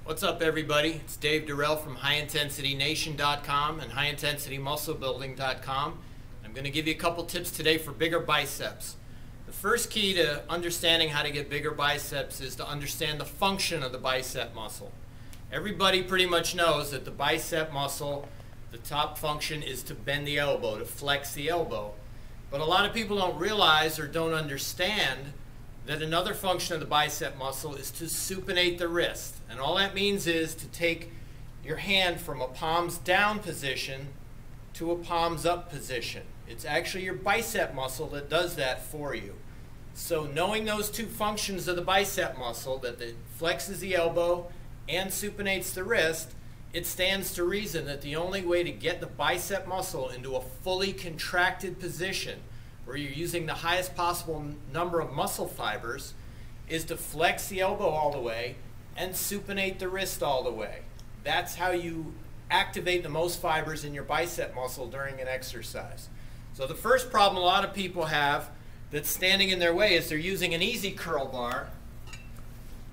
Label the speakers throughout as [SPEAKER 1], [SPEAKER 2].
[SPEAKER 1] What's up, everybody? It's Dave Durell from HighIntensityNation.com and HighIntensityMuscleBuilding.com. I'm going to give you a couple tips today for bigger biceps. The first key to understanding how to get bigger biceps is to understand the function of the bicep muscle. Everybody pretty much knows that the bicep muscle, the top function is to bend the elbow, to flex the elbow. But a lot of people don't realize or don't understand that another function of the bicep muscle is to supinate the wrist. And all that means is to take your hand from a palms down position to a palms up position. It's actually your bicep muscle that does that for you. So knowing those two functions of the bicep muscle, that it flexes the elbow and supinates the wrist, it stands to reason that the only way to get the bicep muscle into a fully contracted position where you're using the highest possible number of muscle fibers is to flex the elbow all the way and supinate the wrist all the way. That's how you activate the most fibers in your bicep muscle during an exercise. So the first problem a lot of people have that's standing in their way is they're using an easy curl bar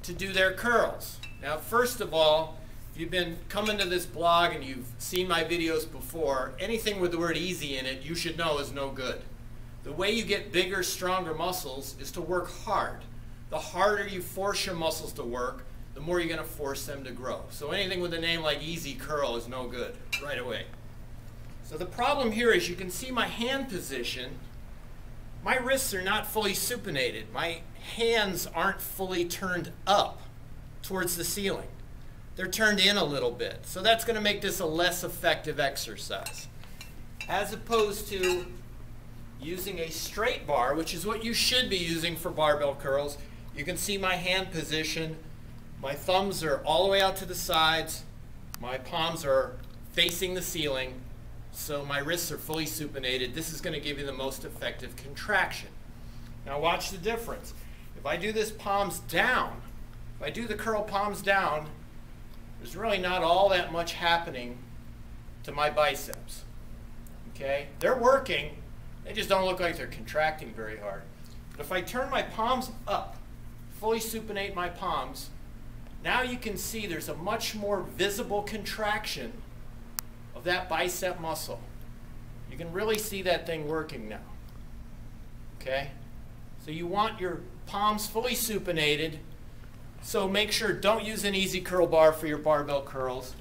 [SPEAKER 1] to do their curls. Now, first of all, if you've been coming to this blog and you've seen my videos before, anything with the word easy in it you should know is no good. The way you get bigger, stronger muscles is to work hard. The harder you force your muscles to work, the more you're going to force them to grow. So anything with a name like easy curl is no good right away. So the problem here is you can see my hand position. My wrists are not fully supinated. My hands aren't fully turned up towards the ceiling. They're turned in a little bit. So that's going to make this a less effective exercise. As opposed to using a straight bar, which is what you should be using for barbell curls. You can see my hand position. My thumbs are all the way out to the sides. My palms are facing the ceiling. So my wrists are fully supinated. This is going to give you the most effective contraction. Now watch the difference. If I do this palms down, if I do the curl palms down, there's really not all that much happening to my biceps. Okay? They're working. They just don't look like they're contracting very hard. But if I turn my palms up, fully supinate my palms, now you can see there's a much more visible contraction of that bicep muscle. You can really see that thing working now. Okay? So you want your palms fully supinated. So make sure, don't use an easy curl bar for your barbell curls.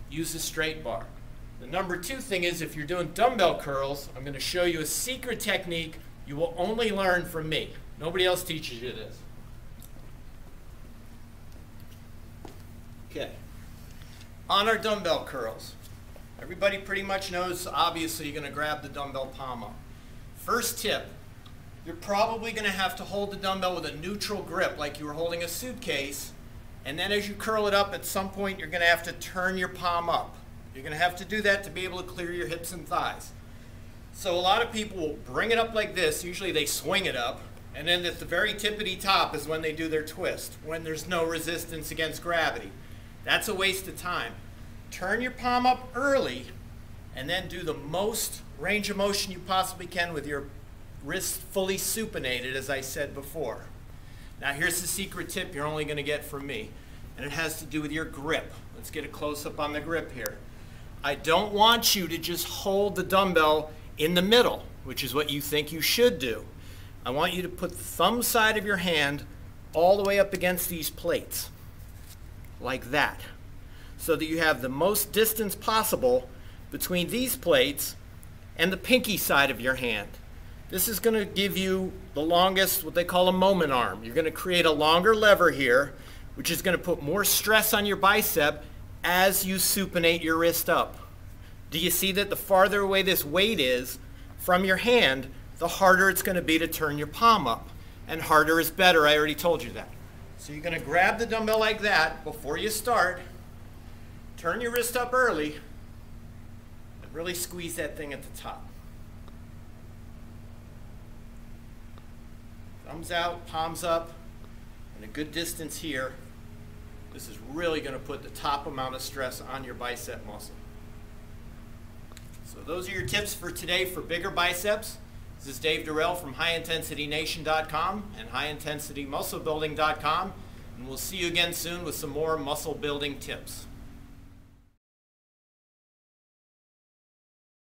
[SPEAKER 1] Use a straight bar. The number two thing is, if you're doing dumbbell curls, I'm going to show you a secret technique you will only learn from me. Nobody else teaches you this. Okay. On our dumbbell curls, everybody pretty much knows, obviously, you're going to grab the dumbbell palm up. First tip, you're probably going to have to hold the dumbbell with a neutral grip like you were holding a suitcase, and then as you curl it up, at some point you're going to have to turn your palm up. You're going to have to do that to be able to clear your hips and thighs. So a lot of people will bring it up like this. Usually they swing it up, and then at the very tippity top is when they do their twist, when there's no resistance against gravity. That's a waste of time. Turn your palm up early, and then do the most range of motion you possibly can with your wrists fully supinated, as I said before. Now here's the secret tip you're only going to get from me, and it has to do with your grip. Let's get a close-up on the grip here. I don't want you to just hold the dumbbell in the middle, which is what you think you should do. I want you to put the thumb side of your hand all the way up against these plates, like that, so that you have the most distance possible between these plates and the pinky side of your hand. This is going to give you the longest, what they call a moment arm. You're going to create a longer lever here, which is going to put more stress on your bicep as you supinate your wrist up. Do you see that the farther away this weight is from your hand, the harder it's going to be to turn your palm up? And harder is better, I already told you that. So you're going to grab the dumbbell like that before you start, turn your wrist up early, and really squeeze that thing at the top. Thumbs out, palms up, and a good distance here. This is really going to put the top amount of stress on your bicep muscle. So those are your tips for today for bigger biceps. This is Dave Durell from HighIntensityNation.com and HighIntensityMuscleBuilding.com. And we'll see you again soon with some more muscle building tips.